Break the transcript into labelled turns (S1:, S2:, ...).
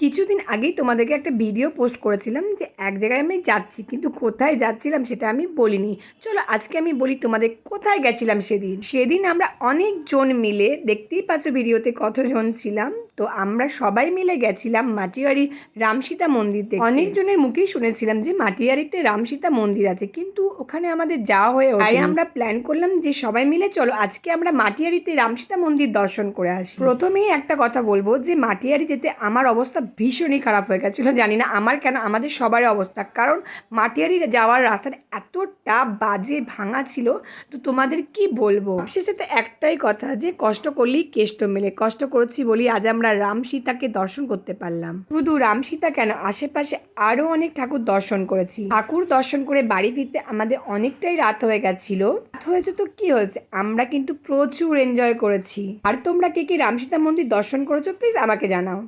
S1: কিছুদিন আগেই তোমাদেরকে একটা ভিডিও পোস্ট করেছিলাম যে এক জায়গায় আমি যাচ্ছি, কিন্তু কোথায় যাচ্ছিলাম সেটা আমি বলিনি। চলো আজকে আমি বলি তোমাদের কোথায় গেছিলাম সেদিন। সেদিন আমরা অনেকজন মিলে, দেখতেই পাচ্ছ ভিডিওতে কতজন ছিলাম, তো আমরা সবাই মিলে গেছিলাম মাটিয়ারির রামসীতা মন্দির দেখতে। অনেকজনের মুখেই শুনেছিলাম যে মাটিয়ারিতে রামসীতা মন্দির আছে, কিন্তু ওখানে আমাদের যাওয়া হয়ে ওঠেনি। তাই আমরা প্ল্যান করলাম যে সবাই মিলে চলো আজকে আমরা মাটিয়ারিতে রামসীতা মন্দির দর্শন করে আসি। প্রথমেই একটা কথা বলবো যে মাটিয়ারি যেতে আমার অবস্থা ভীষণই খারাপ হয়ে গেছিলো। জানি না আমার কেন, আমাদের সবারই অবস্থা, কারণ মাটিয়ারি যাওয়ার রাস্তাটা এতটা বাজে ভাঙা ছিল, তো তোমাদের কি বলবো। শেষে তো একটাই কথা যে কষ্ট করলেই কেষ্ট মেলে। কষ্ট করেছি বলি আজ আমরা রাম সীতাকে দর্শন করতে পারলাম। শুধু রাম সীতা কেন, আশেপাশে আরো অনেক ঠাকুর দর্শন করেছি। ঠাকুর দর্শন করে বাড়ি ফিরতে আমাদের অনেকটাই রাত হয়ে গেছিল। রাত হয়েছে তো কি হয়েছে, আমরা কিন্তু প্রচুর এনজয় করেছি। আর তোমরা কে কে রাম সীতা মন্দির দর্শন করেছো প্লিজ আমাকে জানাও।